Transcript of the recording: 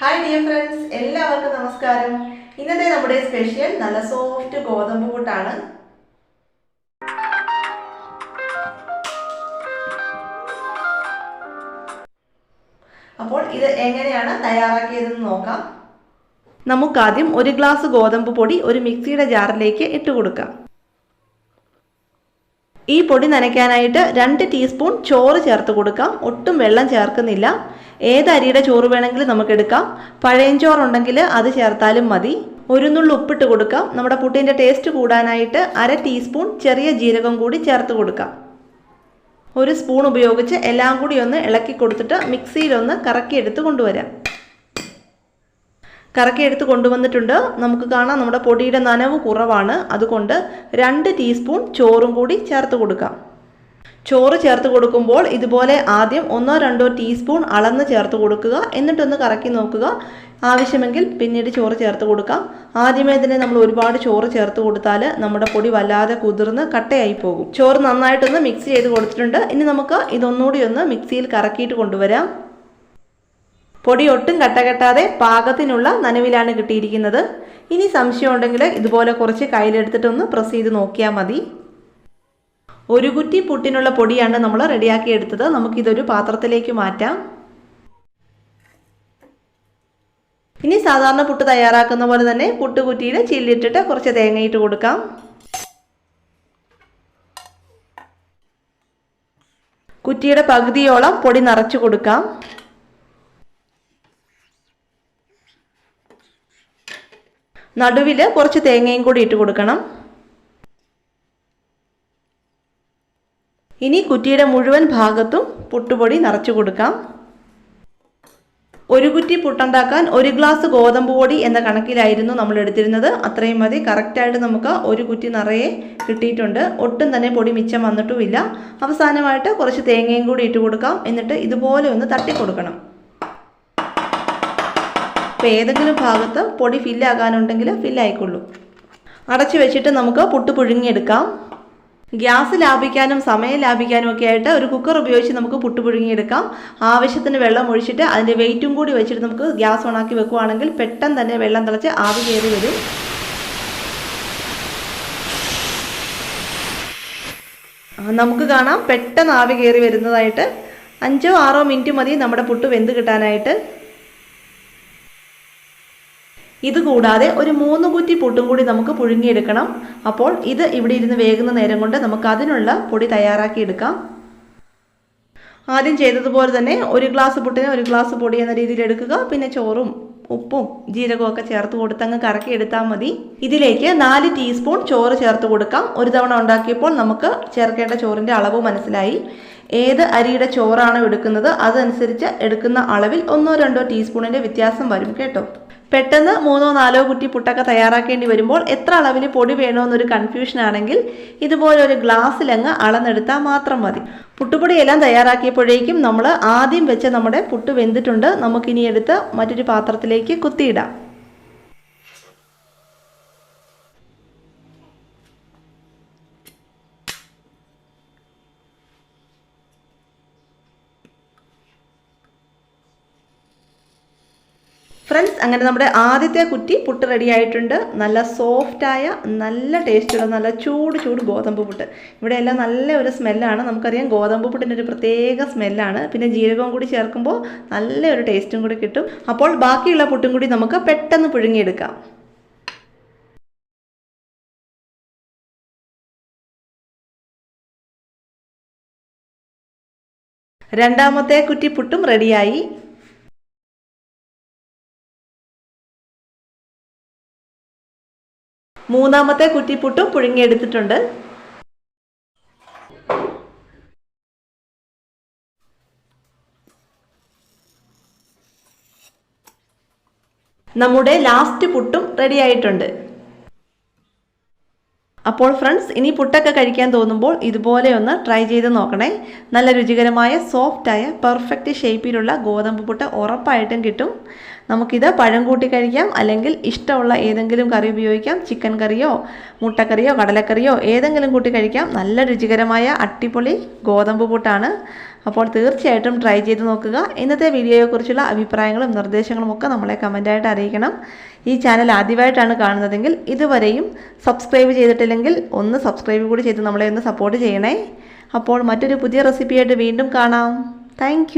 Hi dear friends, എല്ലാവർക്കും നമസ്കാരം. ഇന്നത്തെ നമ്മുടെ സ്പെഷ്യൽ നല്ല സോഫ്റ്റ് ഗോതമ്പ് പുട്ടാണ്. അപ്പോൾ ഇത് എങ്ങനെയാണ് തയ്യാറാക്കിയതെന്ന് നോക്കാം. നമുക്കാദ്യം ഒരു ഗ്ലാസ് ഗോതമ്പ് പൊടി ഒരു മിക്സിയുടെ ജാറിലേക്ക് ഇട്ട് കൊടുക്കാം. ഈ പൊടി നനയ്ക്കാനായിട്ട് 2 ടീസ്പൂൺ ചോറ് ചേർത്ത് കൊടുക്കാം. ഒട്ടും വെള്ളം ചേർക്കുന്നില്ല. ഏത് അരിയുടെ ചോറ് വേണമെങ്കിലും നമുക്ക് എടുക്കാം. പഴയഞ്ചോറുണ്ടെങ്കിൽ അത് ചേർത്താലും മതി. ഒരു നുള്ളു ഉപ്പിട്ട് കൊടുക്കാം. നമ്മുടെ പുട്ടിൻ്റെ ടേസ്റ്റ് കൂടാനായിട്ട് 1/2 ടീസ്പൂൺ ചെറിയ ജീരകം കൂടി ചേർത്ത് കൊടുക്കാം. ഒരു സ്പൂൺ ഉപയോഗിച്ച് എല്ലാം കൂടി ഒന്ന് ഇളക്കി കൊടുത്തിട്ട് മിക്സിയിലൊന്ന് കറക്കിയെടുത്ത് കൊണ്ടുവരാം. കറക്കിയെടുത്ത് കൊണ്ടുവന്നിട്ടുണ്ട്. നമുക്ക് കാണാം നമ്മുടെ പൊടിയുടെ നനവ് കുറവാണ്. അതുകൊണ്ട് 2 ടീസ്പൂൺ ചോറും കൂടി ചേർത്ത് കൊടുക്കാം. ചോറ് ചേർത്ത് കൊടുക്കുമ്പോൾ ഇതുപോലെ ആദ്യം 1-2 ടീസ്പൂൺ അളന്ന് ചേർത്ത് കൊടുക്കുക. എന്നിട്ടൊന്ന് കറക്കി നോക്കുക. ആവശ്യമെങ്കിൽ പിന്നീട് ചോറ് ചേർത്ത് കൊടുക്കാം. ആദ്യമേ തന്നെ നമ്മൾ ഒരുപാട് ചോറ് ചേർത്ത് കൊടുത്താൽ നമ്മുടെ പൊടി വല്ലാതെ കുതിർന്ന് കട്ടയായി പോകും. ചോറ് നന്നായിട്ടൊന്ന് മിക്സ് ചെയ്ത് കൊടുത്തിട്ടുണ്ട്. ഇനി നമുക്ക് ഇതൊന്നുകൂടി ഒന്ന് മിക്സിയിൽ കറക്കിയിട്ട് കൊണ്ടുവരാം. പൊടി ഒട്ടും കട്ടകെട്ടാതെ പാകത്തിനുള്ള നനവിലാണ് കിട്ടിയിരിക്കുന്നത്. ഇനി സംശയം ഉണ്ടെങ്കിൽ ഇതുപോലെ കുറച്ച് കയ്യിലെടുത്തിട്ടൊന്ന് പ്രസ് ചെയ്ത് നോക്കിയാൽ മതി. ഒരു കുറ്റി പുട്ടിനുള്ള പൊടിയാണ് നമ്മൾ റെഡിയാക്കി എടുത്തത്. നമുക്കിതൊരു പാത്രത്തിലേക്ക് മാറ്റാം. ഇനി സാധാരണ പുട്ട് തയ്യാറാക്കുന്ന പോലെ തന്നെ പുട്ടുകുറ്റിയിൽ ചില്ലിട്ടിട്ട് കുറച്ച് തേങ്ങയിട്ട് കൊടുക്കാം. കുറ്റിയുടെ പകുതിയോളം പൊടി നിറച്ചു കൊടുക്കാം. നടുവിൽ കുറച്ച് തേങ്ങയും കൂടി ഇട്ട് കൊടുക്കണം. ഇനി കുറ്റിയുടെ മുഴുവൻ ഭാഗത്തും പുട്ടുപൊടി നിറച്ചു കൊടുക്കാം. ഒരു കുറ്റി പുട്ടുണ്ടാക്കാൻ 1 ഗ്ലാസ് ഗോതമ്പ് പൊടി എന്ന കണക്കിലായിരുന്നു നമ്മൾ എടുത്തിരുന്നത്. അത്രയും മതി. കറക്റ്റായിട്ട് നമുക്ക് ഒരു കുറ്റി നിറയെ കിട്ടിയിട്ടുണ്ട്. ഒട്ടും തന്നെ പൊടി മിച്ചം വന്നിട്ടുമില്ല. അവസാനമായിട്ട് കുറച്ച് തേങ്ങയും കൂടി ഇട്ട് കൊടുക്കാം. എന്നിട്ട് ഇതുപോലെ ഒന്ന് തട്ടി കൊടുക്കണം. അപ്പോൾ ഏതെങ്കിലും ഭാഗത്ത് പൊടി ഫില്ലാകാനുണ്ടെങ്കിൽ ഫില്ലായിക്കൊള്ളൂ. അടച്ചു വെച്ചിട്ട് നമുക്ക് പുട്ട് പുഴുങ്ങിയെടുക്കാം. ഗ്യാസ് ലാഭിക്കാനും സമയം ലാഭിക്കാനും ഒക്കെ ആയിട്ട് ഒരു കുക്കർ ഉപയോഗിച്ച് നമുക്ക് പുട്ട് പുഴുങ്ങിയെടുക്കാം. ആവശ്യത്തിന് വെള്ളം ഒഴിച്ചിട്ട് അതിൻ്റെ വെയിറ്റും കൂടി വെച്ചിട്ട് നമുക്ക് ഗ്യാസ് ഓണാക്കി വെക്കുകയാണെങ്കിൽ പെട്ടെന്ന് തന്നെ വെള്ളം തിളച്ച് ആവി കയറി വരും. നമുക്ക് കാണാം പെട്ടെന്ന് ആവി കയറി വരുന്നതായിട്ട്. 5-6 മിനിറ്റ് മതി നമ്മുടെ പുട്ട് വെന്ത് കിട്ടാനായിട്ട്. ഇതുകൂടാതെ ഒരു 3 കുറ്റി പുട്ടും കൂടി നമുക്ക് പുഴുങ്ങിയെടുക്കണം. അപ്പോൾ ഇത് ഇവിടെ ഇരുന്ന് വേകുന്ന നേരം കൊണ്ട് നമുക്ക് അതിനുള്ള പൊടി തയ്യാറാക്കി എടുക്കാം. ആദ്യം ചെയ്തതുപോലെ തന്നെ 1 ഗ്ലാസ് പുട്ടിന് 1 ഗ്ലാസ് പൊടി എന്ന രീതിയിൽ എടുക്കുക. പിന്നെ ചോറും ഉപ്പും ജീരകവും ഒക്കെ ചേർത്ത് കൊടുത്തങ്ങ് കറക്കി എടുത്താൽ മതി. ഇതിലേക്ക് 4 ടീസ്പൂൺ ചോറ് ചേർത്ത് കൊടുക്കാം. ഒരു തവണ ഉണ്ടാക്കിയപ്പോൾ നമുക്ക് ചേർക്കേണ്ട ചോറിൻ്റെ അളവ് മനസ്സിലായി. ഏത് അരിയുടെ ചോറാണോ എടുക്കുന്നത് അതനുസരിച്ച് എടുക്കുന്ന അളവിൽ 1-2 ടീസ്പൂണിൻ്റെ വ്യത്യാസം വരും കേട്ടോ. പെട്ടെന്ന് 3-4 കുറ്റി പുട്ടൊക്കെ തയ്യാറാക്കേണ്ടി വരുമ്പോൾ എത്ര അളവിൽ പൊടി വേണമെന്നൊരു കൺഫ്യൂഷൻ ആണെങ്കിൽ ഇതുപോലെ ഒരു ഗ്ലാസ്സിലങ്ങ് അളന്നെടുത്താൽ മാത്രം മതി. പുട്ടുപൊടിയെല്ലാം തയ്യാറാക്കിയപ്പോഴേക്കും നമ്മൾ ആദ്യം വെച്ച നമ്മുടെ പുട്ട് വെന്തിട്ടുണ്ട്. നമുക്കിനി എടുത്ത് മറ്റൊരു പാത്രത്തിലേക്ക് കുത്തിയിടാം. ഫ്രണ്ട്സ്, അങ്ങനെ നമ്മുടെ ആദ്യത്തെ കുറ്റി പുട്ട് റെഡി ആയിട്ടുണ്ട്. നല്ല സോഫ്റ്റായ നല്ല ടേസ്റ്റുള്ള നല്ല ചൂട് ഗോതമ്പ് പുട്ട്. ഇവിടെ എല്ലാം നല്ല ഒരു സ്മെല്ലാണ്. നമുക്കറിയാം ഗോതമ്പ് പുട്ടിൻ്റെ ഒരു പ്രത്യേക സ്മെല്ലാണ്. പിന്നെ ജീരകവും കൂടി ചേർക്കുമ്പോൾ നല്ലൊരു ടേസ്റ്റും കൂടി കിട്ടും. അപ്പോൾ ബാക്കിയുള്ള പുട്ടും കൂടി നമുക്ക് പെട്ടെന്ന് പുഴുങ്ങിയെടുക്കാം. രണ്ടാമത്തെ കുറ്റി പുട്ടും റെഡിയായി. മൂന്നാമത്തെ കുറ്റിപ്പുട്ടും പുഴുങ്ങിയെടുത്തിട്ടുണ്ട്. നമ്മുടെ ലാസ്റ്റ് പുട്ടും റെഡി ആയിട്ടുണ്ട്. അപ്പോൾ ഫ്രണ്ട്സ്, ഇനി പുട്ടൊക്കെ കഴിക്കാൻ തോന്നുമ്പോൾ ഇതുപോലെ ഒന്ന് ട്രൈ ചെയ്ത് നോക്കണേ. നല്ല രുചികരമായ സോഫ്റ്റായ പെർഫെക്റ്റ് ഷേപ്പിലുള്ള ഗോതമ്പ് പുട്ട് ഉറപ്പായിട്ടും കിട്ടും. നമുക്കിത് പഴം കൂട്ടി കഴിക്കാം, അല്ലെങ്കിൽ ഇഷ്ടമുള്ള ഏതെങ്കിലും കറി ഉപയോഗിക്കാം. ചിക്കൻ കറിയോ മുട്ടക്കറിയോ കടലക്കറിയോ ഏതെങ്കിലും കൂട്ടി കഴിക്കാം. നല്ല രുചികരമായ അടിപൊളി ഗോതമ്പ് പുട്ടാണ്. അപ്പോൾ തീർച്ചയായിട്ടും ട്രൈ ചെയ്ത് നോക്കുക. ഇന്നത്തെ വീഡിയോയെക്കുറിച്ചുള്ള അഭിപ്രായങ്ങളും നിർദ്ദേശങ്ങളും ഒക്കെ നമ്മളെ കമൻറ്റായിട്ട് അറിയിക്കണം. ഈ ചാനൽ ആദ്യമായിട്ടാണ് കാണുന്നതെങ്കിൽ ഇതുവരെയും സബ്സ്ക്രൈബ് ചെയ്തിട്ടില്ലെങ്കിൽ ഒന്ന് സബ്സ്ക്രൈബ് കൂടി ചെയ്ത് നമ്മളെ ഒന്ന് സപ്പോർട്ട് ചെയ്യണേ. അപ്പോൾ മറ്റൊരു പുതിയ റെസിപ്പിയായിട്ട് വീണ്ടും കാണാം. താങ്ക്